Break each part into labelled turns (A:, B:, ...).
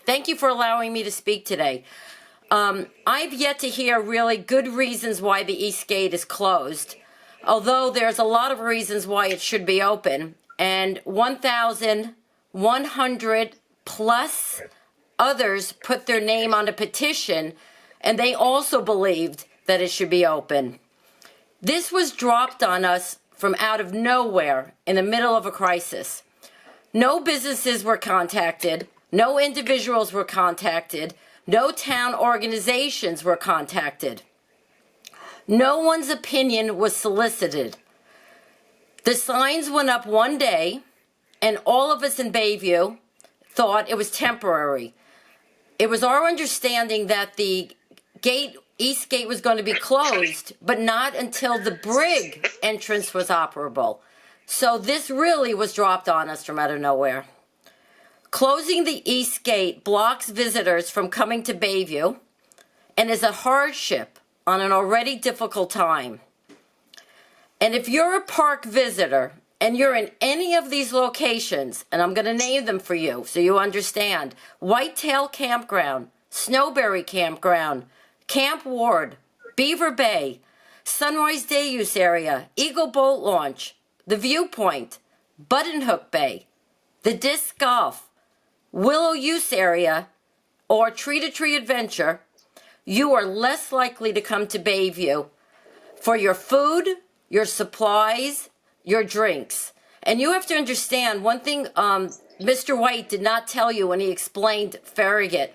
A: Thank you for allowing me to speak today. I've yet to hear really good reasons why the East Gate is closed, although there's a lot of reasons why it should be open, and 1,100 plus others put their name on a petition, and they also believed that it should be open. This was dropped on us from out of nowhere in the middle of a crisis. No businesses were contacted, no individuals were contacted, no town organizations were contacted. No one's opinion was solicited. The signs went up one day, and all of us in Bayview thought it was temporary. It was our understanding that the East Gate was going to be closed, but not until the Brig entrance was operable. So this really was dropped on us from out of nowhere. Closing the East Gate blocks visitors from coming to Bayview and is a hardship on an already difficult time. And if you're a park visitor and you're in any of these locations, and I'm going to name them for you so you understand: Whitetail Campground, Snowberry Campground, Camp Ward, Beaver Bay, Sunrise Day Use Area, Eagle Boat Launch, The Viewpoint, Button Hook Bay, the Disc Golf, Willow Use Area, or Tree to Tree Adventure, you are less likely to come to Bayview for your food, your supplies, your drinks. And you have to understand one thing Mr. White did not tell you when he explained Farragut.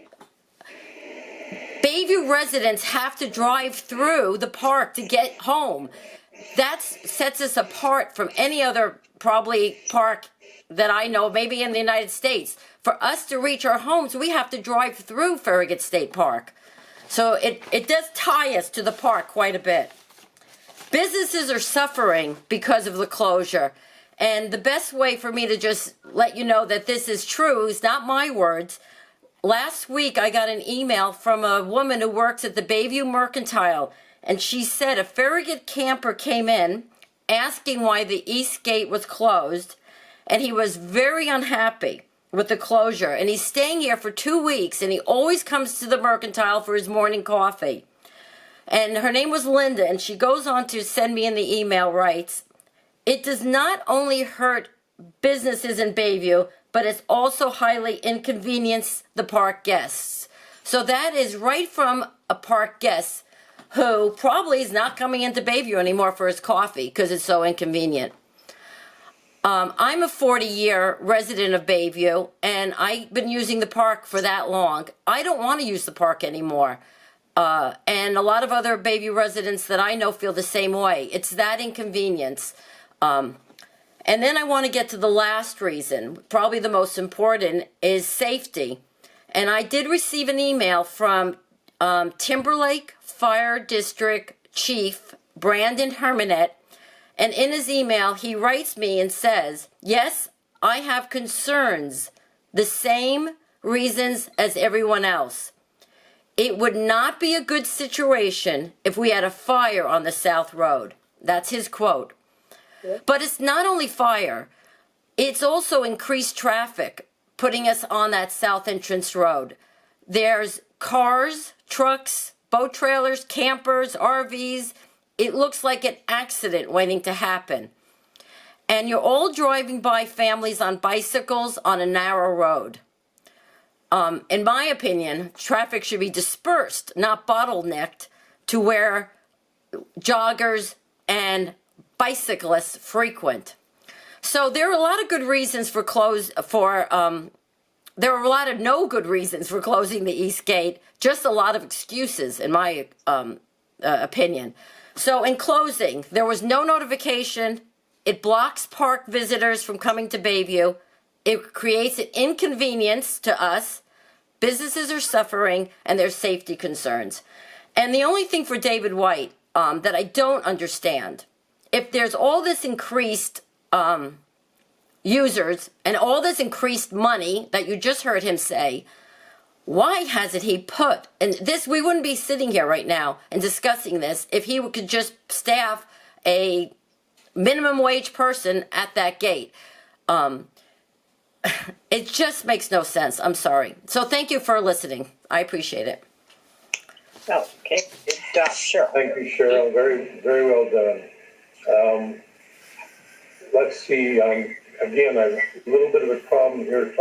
A: Bayview residents have to drive through the park to get home. That sets us apart from any other probably park that I know, maybe in the United States. For us to reach our homes, we have to drive through Farragut State Park. So it does tie us to the park quite a bit. Businesses are suffering because of the closure. And the best way for me to just let you know that this is true is not my words. Last week, I got an email from a woman who works at the Bayview Mercantile, and she said a Farragut camper came in asking why the East Gate was closed, and he was very unhappy with the closure. And he's staying here for 2 weeks, and he always comes to the Mercantile for his morning coffee. And her name was Linda, and she goes on to send me in the email, writes, "It does not only hurt businesses in Bayview, but it's also highly inconvenienced the park guests." So that is right from a park guest who probably is not coming into Bayview anymore for his coffee because it's so inconvenient. I'm a 40-year resident of Bayview, and I've been using the park for that long. I don't want to use the park anymore. And a lot of other Bayview residents that I know feel the same way. It's that inconvenience. And then I want to get to the last reason, probably the most important, is safety. And I did receive an email from Timberlake Fire District Chief Brandon Hermanet. And in his email, he writes me and says, "Yes, I have concerns, the same reasons as everyone else. It would not be a good situation if we had a fire on the South Road." That's his quote. Yeah. But it's not only fire, it's also increased traffic putting us on that South Entrance Road. There's cars, trucks, boat trailers, campers, RVs. It looks like an accident waiting to happen. And you're all driving by families on bicycles on a narrow road. In my opinion, traffic should be dispersed, not bottlenecked, to where joggers and bicyclists frequent. So there are a lot of good reasons there are a lot of no good reasons for closing the East Gate, just a lot of excuses, in my opinion. So in closing, there was no notification. It blocks park visitors from coming to Bayview. It creates an inconvenience to us. Businesses are suffering, and there's safety concerns. And the only thing for David White that I don't understand, if there's all this increased users and all this increased money that you just heard him say, why hasn't he put, and this, we wouldn't be sitting here right now and discussing this if he could just staff a minimum wage person at that gate. It just makes no sense. I'm sorry. So thank you for listening. I appreciate it.
B: Oh, okay. Good job, Cheryl.
C: Thank you, Cheryl. Very, very well done. Let's see, again, a little bit of a problem here trying